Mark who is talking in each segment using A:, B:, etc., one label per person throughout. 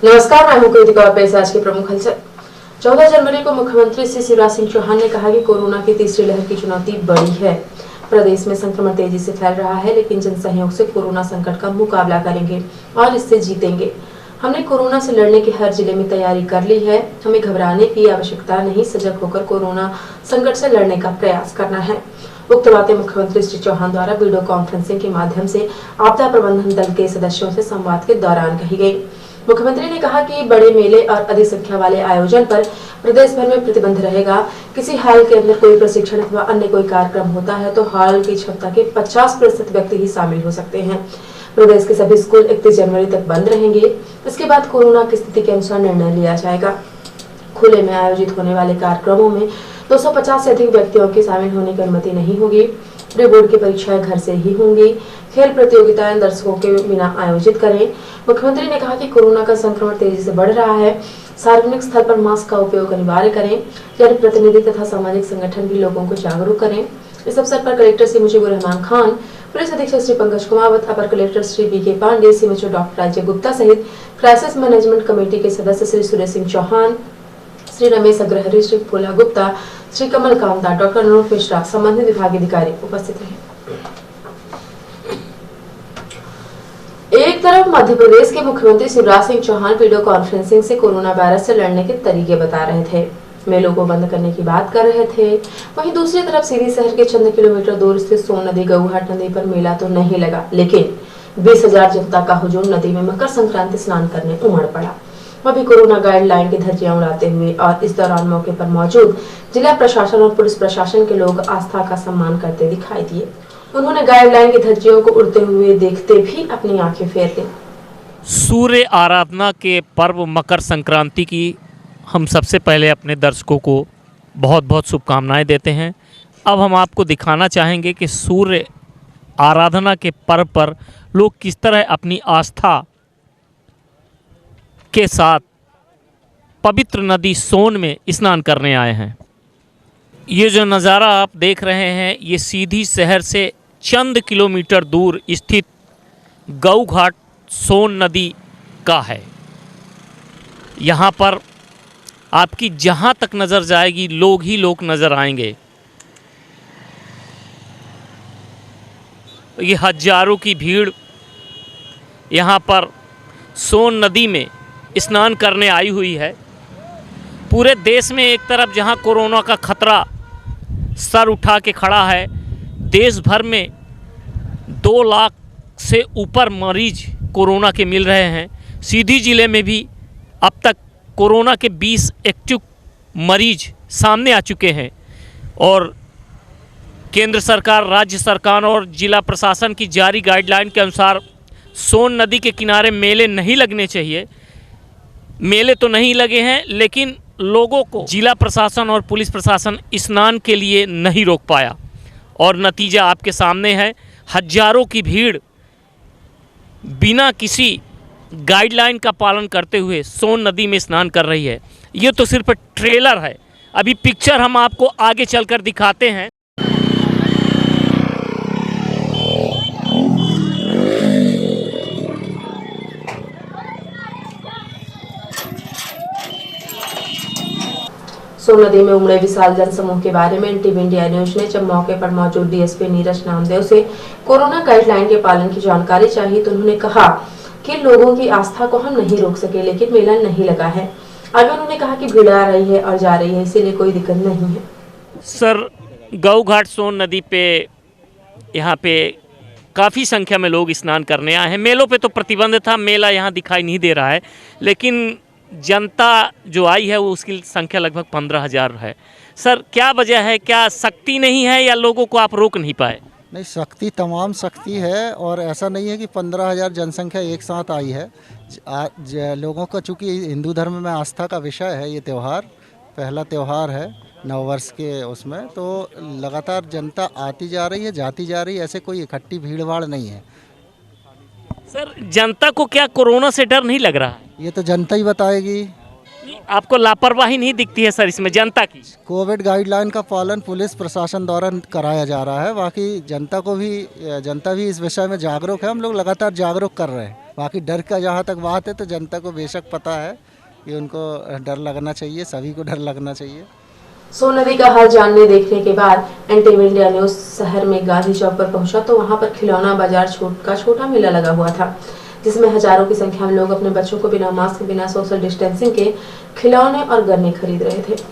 A: नमस्कार, मैं हूं कृतिका और पेश आज की प्रमुख हलचल। 14 जनवरी को मुख्यमंत्री श्री शिवराज सिंह चौहान ने कहा कि कोरोना की तीसरी लहर की चुनौती बड़ी है। प्रदेश में संक्रमण तेजी से फैल रहा है, लेकिन जन सहयोग से कोरोना संकट का मुकाबला करेंगे और इससे जीतेंगे। हमने कोरोना से लड़ने की हर जिले में तैयारी कर ली है। हमें घबराने की आवश्यकता नहीं, सजग होकर कोरोना संकट से लड़ने का प्रयास करना है। उक्त बातें मुख्यमंत्री श्री चौहान द्वारा वीडियो कॉन्फ्रेंसिंग के माध्यम से आपदा प्रबंधन दल के सदस्यों से संवाद के दौरान कही गई। मुख्यमंत्री ने कहा कि बड़े मेले और अधिक संख्या वाले आयोजन पर प्रदेश भर में प्रतिबंध रहेगा। किसी हॉल के अंदर कोई प्रशिक्षण अथवा अन्य कोई कार्यक्रम होता है तो हॉल की क्षमता के 50% व्यक्ति ही शामिल हो सकते हैं। प्रदेश के सभी स्कूल 31 जनवरी तक बंद रहेंगे। इसके बाद कोरोना की स्थिति के अनुसार निर्णय लिया जाएगा। खुले में आयोजित होने वाले कार्यक्रमों में 250 से अधिक व्यक्तियों के शामिल होने की अनुमति नहीं होगी। प्री बोर्ड की परीक्षाएं घर से ही होंगी। खेल प्रतियोगिताएं दर्शकों के बिना आयोजित करें। मुख्यमंत्री ने कहा कि कोरोना का संक्रमण तेजी से बढ़ रहा है। सार्वजनिक स्थल पर मास्क का उपयोग अनिवार्य करें। जनप्रतिनिधि तथा सामाजिक संगठन भी लोगों को जागरूक करें। इस अवसर पर कलेक्टर श्री मुजीबुर रहमान खान, पुलिस अधीक्षक श्री पंकज कुमावत, अपर collector Shri BK Pandey, CMHO doctor Ajay Gupta सहित क्राइसिस मैनेजमेंट कमेटी के सदस्य श्री सुरेश सिंह चौहान, श्री रमेश अग्रहरी, श्री फूला गुप्ता, श्री कमल कामता, डॉक्टर अनुरूप मिश्रा, संबंधित विभागीय अधिकारी उपस्थित रहे। एक तरफ मध्य प्रदेश के मुख्यमंत्री शिवराज सिंह चौहान वीडियो कॉन्फ्रेंसिंग से कोरोना वायरस से लड़ने के तरीके बता रहे थे, मेलों को बंद करने की बात कर रहे थे। वहीं दूसरी तरफ सीधी शहर के चंद किलोमीटर दूर स्थित सोन नदी गौघाट नदी पर मेला तो नहीं लगा, लेकिन 20,000 जनता का हुजूम नदी में मकर संक्रांति स्नान करने उमड़ पड़ा। वह भी कोरोना गाइडलाइन की धज्जियां उड़ाते हुए, और इस दौरान मौके पर मौजूद जिला प्रशासन और पुलिस प्रशासन के लोग आस्था का सम्मान करते दिखाई दिए। उन्होंने गाइडलाइन की धज्जियों को उड़ते हुए देखते भी अपनी आंखें फेर ली।
B: सूर्य आराधना के पर्व मकर संक्रांति की हम सबसे पहले अपने दर्शकों को बहुत बहुत शुभकामनाएं देते हैं। अब हम आपको दिखाना चाहेंगे कि सूर्य आराधना के पर्व पर लोग किस तरह अपनी आस्था के साथ पवित्र नदी सोन में स्नान करने आए हैं। ये जो नज़ारा आप देख रहे हैं, ये सीधी शहर से चंद किलोमीटर दूर स्थित गौघाट सोन नदी का है। यहाँ पर आपकी जहाँ तक नज़र जाएगी लोग ही लोग नज़र आएंगे। ये हजारों की भीड़ यहाँ पर सोन नदी में स्नान करने आई हुई है। पूरे देश में एक तरफ जहां कोरोना का खतरा सर उठा के खड़ा है, देश भर में 2 लाख से ऊपर मरीज कोरोना के मिल रहे हैं। सीधी ज़िले में भी अब तक कोरोना के 20 एक्टिव मरीज सामने आ चुके हैं और केंद्र सरकार, राज्य सरकार और जिला प्रशासन की जारी गाइडलाइन के अनुसार सोन नदी के किनारे मेले नहीं लगने चाहिए। मेले तो नहीं लगे हैं, लेकिन लोगों को जिला प्रशासन और पुलिस प्रशासन स्नान के लिए नहीं रोक पाया और नतीजा आपके सामने है। हजारों की भीड़ बिना किसी गाइडलाइन का पालन करते हुए सोन नदी में स्नान कर रही है। ये तो सिर्फ ट्रेलर है, अभी पिक्चर हम आपको आगे चलकर दिखाते हैं।
A: सोन नदी में उमड़े विशाल जनसमूह के बारे में टीवी इंडिया न्यूज ने जब मौके पर मौजूद डीएसपी नीरज नामदेव से कोरोना गाइडलाइन के पालन की जानकारी चाहिए तो उन्होंने कहा कि लोगों की आस्था को हम नहीं रोक सके, लेकिन मेला नहीं लगा है। आगे उन्होंने कहा कि भीड़ आ रही है और जा रही है, इसीलिए कोई दिक्कत नहीं है।
B: सर, गौघाट सोन नदी पे यहाँ पे काफ़ी संख्या में लोग स्नान करने आए हैं। मेलों पे तो प्रतिबंध था, मेला यहाँ दिखाई नहीं दे रहा है, लेकिन जनता जो आई है वो उसकी संख्या लगभग 15,000 है। सर, क्या वजह है? क्या शक्ति नहीं है या लोगों को आप रोक नहीं पाए?
C: नहीं, शक्ति तमाम शक्ति है और ऐसा नहीं है कि 15,000 जनसंख्या एक साथ आई है। लोगों का चूँकि हिंदू धर्म में आस्था का विषय है, ये त्यौहार पहला त्यौहार है नववर्ष के उसमें, तो लगातार जनता आती जा रही है, जाती जा रही है, ऐसे कोई इकट्ठी भीड़ भाड़ नहीं है।
B: सर, जनता को क्या कोरोना से डर नहीं लग रहा है?
C: ये तो जनता ही बताएगी।
B: आपको लापरवाही नहीं दिखती है सर इसमें जनता की?
C: कोविड गाइडलाइन का पालन पुलिस प्रशासन द्वारा कराया जा रहा है। बाकी जनता भी इस विषय में जागरूक है। हम लोग लगातार जागरूक कर रहे हैं। बाकी डर का जहाँ तक बात है तो जनता को बेशक पता है कि उनको डर लगना चाहिए, सभी को डर लगना चाहिए।
A: सोन नदी का हाल जानने देखने के बाद एनटीवी इंडिया न्यूज शहर में गांधी चौक पर पहुंचा तो वहां पर खिलौना बाजार छोटा मेला लगा हुआ था, जिसमें हजारों की संख्या में लोग अपने बच्चों को बिना मास्क, बिना सोशल डिस्टेंसिंग के खिलौने और गन्ने खरीद रहे थे।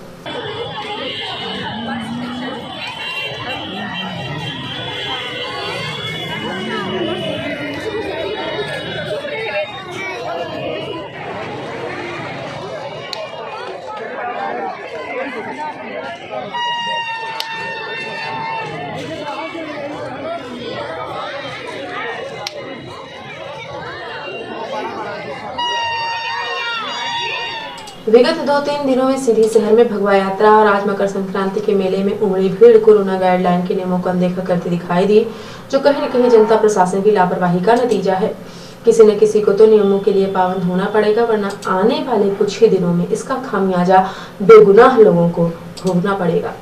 A: विगत 2-3 दिनों में सीधी शहर में भगवा यात्रा और आज मकर संक्रांति के मेले में उमड़ी भीड़ कोरोना गाइडलाइन के नियमों को अनदेखा करती दिखाई दी, जो कहीं न कहीं जनता प्रशासन की लापरवाही का नतीजा है। किसी न किसी को तो नियमों के लिए पाबंद होना पड़ेगा, वरना आने वाले कुछ ही दिनों में इसका खामियाजा बेगुनाह लोगों को भोगना पड़ेगा।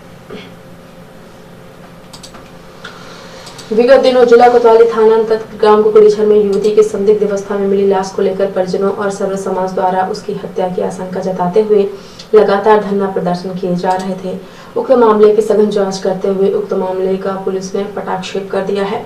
A: विगत दिनों जिला कोतवाली थाना अंतर्गत ग्राम कुकुड़ीछर में युवती की संदिग्ध अवस्था में मिली लाश को लेकर परिजनों और सर्व समाज द्वारा उसकी हत्या की आशंका जताते हुए लगातार धरना प्रदर्शन किए जा रहे थे। उक्त मामले की सघन जांच करते हुए उक्त मामले का पुलिस ने पटाक्षेप कर दिया है।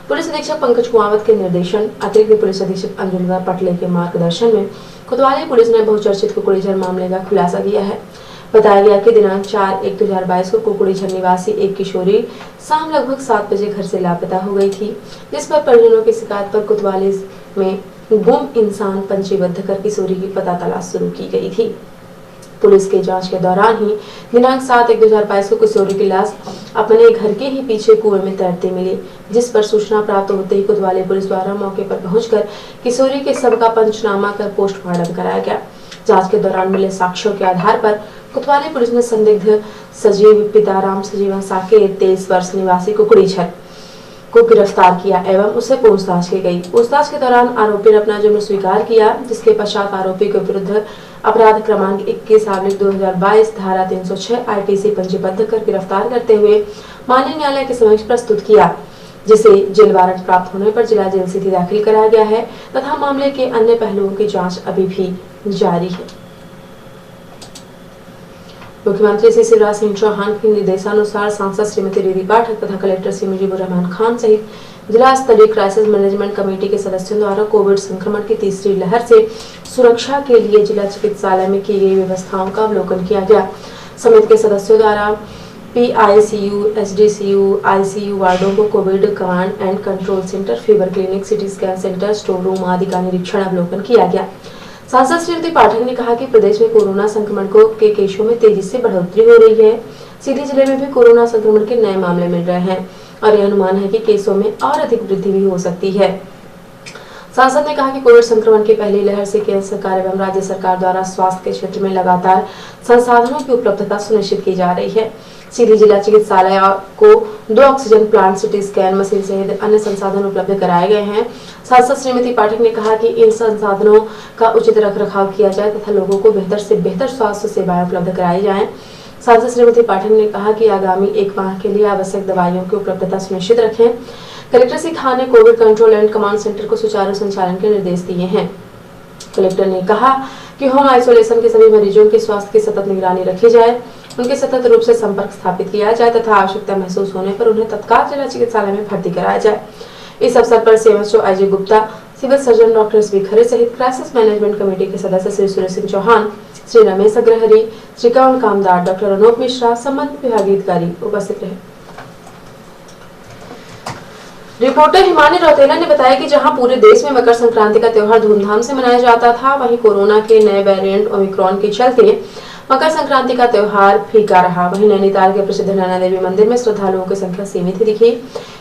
A: पुलिस अधीक्षक पंकज कुमावत के निर्देशन, अतिरिक्त पुलिस अधीक्षक अंजुलिका पटले के मार्गदर्शन में कोतवाली पुलिस ने बहुचर्चित कुकुड़ीछर मामले का खुलासा किया है। बताया गया कि दिनांक 4/1/2022 को कुकुड़ीछर निवासी एक किशोरी शाम लगभग 7 बजे घर से लापता हो गई थी, जिस पर परिजनों की शिकायत पर कोतवाली में गुम इंसान पंजीबद्ध कर किशोरी की पता तलाश शुरू की गई थी। पुलिस के जांच के दौरान ही दिनांक 7/1/2022 को किशोरी की लाश अपने घर के ही पीछे कुएं में तैरते मिली, जिस पर सूचना प्राप्त होते ही कोतवाली पुलिस द्वारा मौके पर पहुंचकर किशोरी के शव का पंचनामा कर पोस्टमार्टम कराया गया। जांच के दौरान मिले साक्ष्यों के आधार पर कोतवाली पुलिस ने संदिग्ध सजीव पिताराम सजीवन साकेत 23 वर्ष निवासी कुकुड़ीछर को गिरफ्तार किया एवं उससे पूछताछ की गई। पूछताछ के दौरान आरोपी ने अपना जुर्म स्वीकार किया, जिसके पश्चात आरोपी के विरुद्ध अपराध क्रमांक 21/2022 धारा 306 IPC पंजीबद्ध कर गिरफ्तार करते हुए माननीय न्यायालय के समक्ष प्रस्तुत किया, जिसे जेल वारंट प्राप्त होने पर जिला जेल सीधी दाखिल कराया गया है तथा मामले के अन्य पहलुओं की जाँच अभी भी जारी है। मुख्यमंत्री श्री शिवराज सिंह चौहान के निर्देशानुसार सांसद श्रीमती रिधि पाठक तथा कलेक्टर श्री मुजीबुर रहमान खान सहित जिला स्तरीय क्राइसिस मैनेजमेंट कमेटी के सदस्यों द्वारा कोविड संक्रमण की तीसरी लहर से सुरक्षा के लिए जिला चिकित्सालय में की गई व्यवस्थाओं का अवलोकन किया गया। समिति के सदस्यों द्वारा PICU, SDCU, ICU वार्डों को Covid command and control centre, fever clinic, CT scan centre, store room आदि का निरीक्षण अवलोकन किया गया। सांसद श्रीमती पाठक ने कहा कि प्रदेश में कोरोना संक्रमण के केसों में तेजी से बढ़ोतरी हो रही है। सीधी जिले में भी कोरोना संक्रमण के नए मामले मिल रहे हैं और यह अनुमान है कि केसों में और अधिक वृद्धि भी हो सकती है। सांसद ने कहा कि कोविड संक्रमण की पहली लहर से केंद्र सरकार एवं राज्य सरकार द्वारा स्वास्थ्य के क्षेत्र में लगातार संसाधनों की उपलब्धता सुनिश्चित की जा रही है। सीधी जिला चिकित्सालय को 2 oxygen plant, CT scan machine सहित अन्य संसाधन उपलब्ध कराए गए हैं। सांसद श्रीमती पाठक ने कहा कि इन संसाधनों का उचित रखरखाव किया जाए तथा लोगों को बेहतर से बेहतर स्वास्थ्य सेवाएं उपलब्ध कराई जाएं। सांसद श्रीमती पाठक ने कहा कि आगामी 1 माह के लिए आवश्यक दवाइयों की उपलब्धता सुनिश्चित रखें। कलेक्टर श्री खान ने Covid control and command centre को सुचारू संचालन के निर्देश दिए हैं। कलेक्टर ने कहा कि होम आइसोलेशन के सभी मरीजों के स्वास्थ्य की सतत निगरानी रखी जाए, उनके सतत रूप से संपर्क स्थापित किया जाए तथा आवश्यकता महसूस होने पर उन्हें तत्काल जिला चिकित्सालय में भर्ती कराया जाए। इस अवसर पर CMHO IJ Gupta, civil surgeon doctor SB Khare सहित क्राइसिस मैनेजमेंट कमेटी के सदस्य श्री सुरेश सिंह चौहान, श्री रमेश अग्रहरी, श्री कवन कामदार, डॉक्टर अनूप मिश्रा, संबंधित विभागीय अधिकारी उपस्थित रहे। रिपोर्टर हिमानी रौतेला ने बताया कि जहां पूरे देश में मकर संक्रांति का त्योहार धूमधाम से मनाया जाता था, वहीं कोरोना के नए वेरिएंट ओमिक्रॉन के चलते मकर संक्रांति का त्योहार फीका रहा। वहीं नैनीताल के प्रसिद्ध नैना देवी मंदिर में श्रद्धालुओं की संख्या सीमित ही दिखी।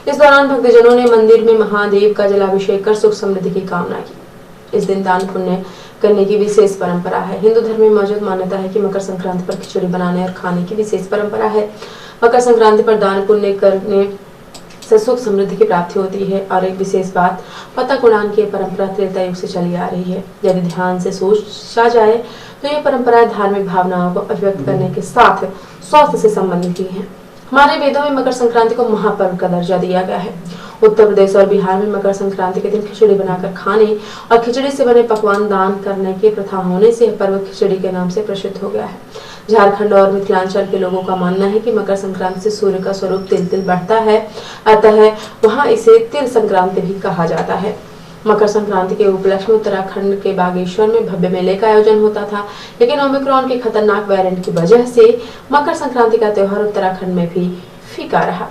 A: इस दौरान भक्तजनों ने मंदिर में महादेव का जलाभिषेक कर सुख समृद्धि की कामना की। इस दिन दान पुण्य करने की विशेष परंपरा है। हिंदू धर्म में मौजूद मान्यता है कि मकर संक्रांति पर खिचड़ी बनाने और खाने की विशेष परंपरा है। मकर संक्रांति पर दान पुण्य करने से सुख समृद्धि की प्राप्ति होती है। और एक विशेष बात, पतंग उड़ान की परंपरा त्रेता युग से चली आ रही है। यदि ध्यान से सोचा जाए तो ये परंपरा धार्मिक भावनाओं को अभिव्यक्त करने के साथ स्वास्थ्य से संबंधित भी है। हमारे वेदों में मकर संक्रांति को महापर्व का दर्जा दिया गया है। उत्तर प्रदेश और बिहार में मकर संक्रांति के दिन खिचड़ी बनाकर खाने और खिचड़ी से बने पकवान दान करने की प्रथा होने से यह पर्व खिचड़ी के नाम से प्रसिद्ध हो गया है। झारखंड और मिथिलांचल के लोगों का मानना है कि मकर संक्रांति से सूर्य का स्वरूप तिल तिल बढ़ता है, अतः वहां इसे तिल संक्रांति भी कहा जाता है। मकर संक्रांति के उपलक्ष्य में उत्तराखंड के बागेश्वर में भव्य मेले का आयोजन होता था, लेकिन ओमिक्रॉन के खतरनाक वेरिएंट की वजह से मकर संक्रांति का त्योहार उत्तराखंड में भी फीका रहा।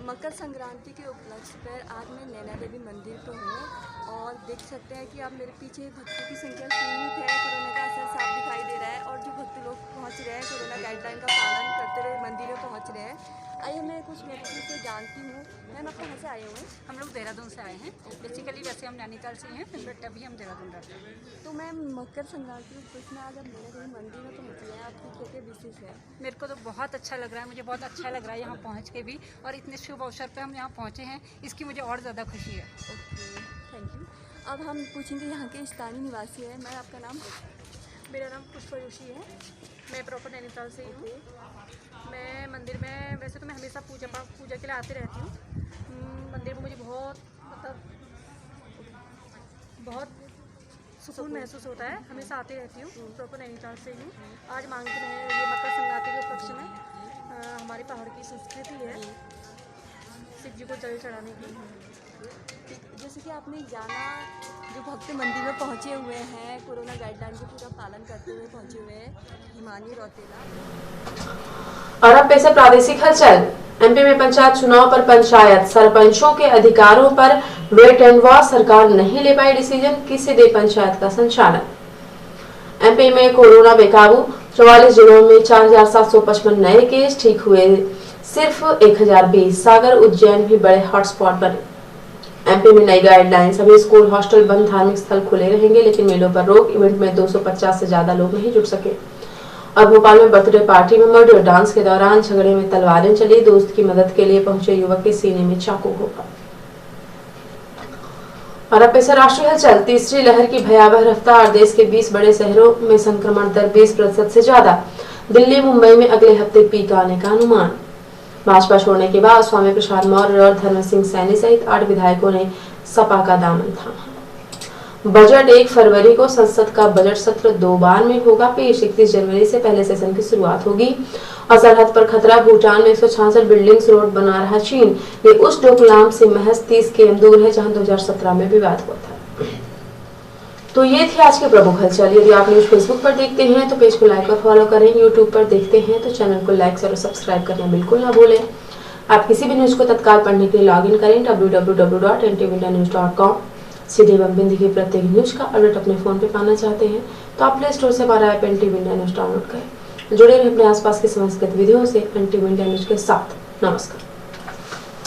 D: मकर संक्रांति के उपलक्ष्य पर आज मैं नैना देवी मंदिर पर हूँ और देख सकते हैं कि आप मेरे पीछे भक्तों की संख्या सीमित है। कोरोना का असर साफ दिखाई दे रहा है और जो भक्त लोग पहुँच रहे हैं कोरोना गाइडलाइन का पालन करते हुए मंदिर में पहुँच रहे हैं। आइए मैं कुछ व्यक्ति से जानती हूँ। मैम आप कहाँ से आए हुए हैं?
E: हम लोग देहरादून से आए हैं। बेसिकली वैसे हम नैनीताल से हैं, बट अभी हम देहरादून रहते हैं।
D: तो मैम मकर संक्रांति के उपलक्ष्य में आज आप नैना देवी मंदिर में पहुँची हैं, आपकी क्या क्या विशेष है?
E: मेरे को तो बहुत अच्छा लग रहा है, मुझे बहुत अच्छा लग रहा है यहाँ पहुँच के भी, और इतने शुभ अवसर पे हम यहाँ पहुँचे हैं, इसकी मुझे और ज़्यादा खुशी है।
D: Okay, thank you. अब हम पूछेंगे यहाँ के स्थानीय निवासी है। मैं आपका नाम?
F: मेरा नाम पुष्पा जोशी है। मैं प्रॉपर नैनीताल से ही हूँ। मैं मंदिर में वैसे तो मैं हमेशा पूजा के लिए आती रहती हूँ। मंदिर में मुझे बहुत सुकून महसूस होता है, हमेशा आती रहती हूँ। प्रॉपर नैनीताल से हूँ। आज मांगते हैं ये मकर संक्रांति के उपलक्ष्य में हमारी पहाड़ की संस्कृति है शिव जी को जल चढ़ाने की।
D: जैसे कि आपने जाना, जो भक्त मंदिर में पहुंचे हुए हैं कोरोना गाइडलाइन का पूरा पालन करते हुए पहुंचे हुए हैं, हिमानी रौतेला।
A: और अब पेश है प्रादेशिक हलचल। एमपी में पंचायत चुनाव पर पंचायत सरपंचों के अधिकारों पर वेट एंड वॉच, सरकार नहीं ले पाई डिसीजन, किसे दे पंचायत का संचालन। एमपी में कोरोना बेकाबू, 44 जिलों में 4755 नए केस, ठीक हुए सिर्फ 1020। सागर उज्जैन भी बड़े हॉटस्पॉट बने। एमपी में नई गाइडलाइन, सभी स्कूल हॉस्टल बंद, धार्मिक स्थल खुले रहेंगे लेकिन मेलों पर रोक। इवेंट में 250 से ज्यादा लोग नहीं जुट सके। और भोपाल में बर्थडे पार्टी में मर्डर, डांस के दौरान झगड़े में तलवारें चली, दोस्त की मदद के लिए पहुंचे युवक के सीने में चाकू होगा। और अब पेश है राष्ट्रीय हलचल। तीसरी लहर की भयावह रफ्तार, देश के 20 बड़े शहरों में संक्रमण दर 20% से ज्यादा। दिल्ली मुंबई में अगले हफ्ते पीक आने का अनुमान। भाजपा छोड़ने के बाद स्वामी प्रसाद मौर्य और धर्म सिंह सैनी सहित 8 विधायकों ने सपा का दामन थामा। बजट 1 फरवरी को संसद का बजट सत्र 2 बार में होगा पेश। 31 जनवरी से पहले सेशन की शुरुआत होगी। और सरहद पर खतरा, भूटान में 166 बिल्डिंग्स रोड बना रहा चीन। ये उस डोकलाम से महज 30 km दूर है जहां 2017 में विवाद हुआ था। तो ये थी आज के प्रमुख हलचल। यदि आप न्यूज फेसबुक पर देखते हैं तो पेज को लाइक और फॉलो करें। यूट्यूब पर देखते हैं तो चैनल को लाइक और सब्सक्राइब करना बिल्कुल ना भूलें। आप किसी भी न्यूज को तत्काल पढ़ने के लिए लॉगिन करें www.ntvindianews.com। सीधे एवं बिंदी की प्रत्येक न्यूज का अलर्ट अपने फोन पे पाना चाहते हैं तो आप प्ले स्टोर से हमारा app NTV India News download करें। जुड़े रहें अपने आसपास की समस्त गतिविधियों से NTV India News के साथ। नमस्कार।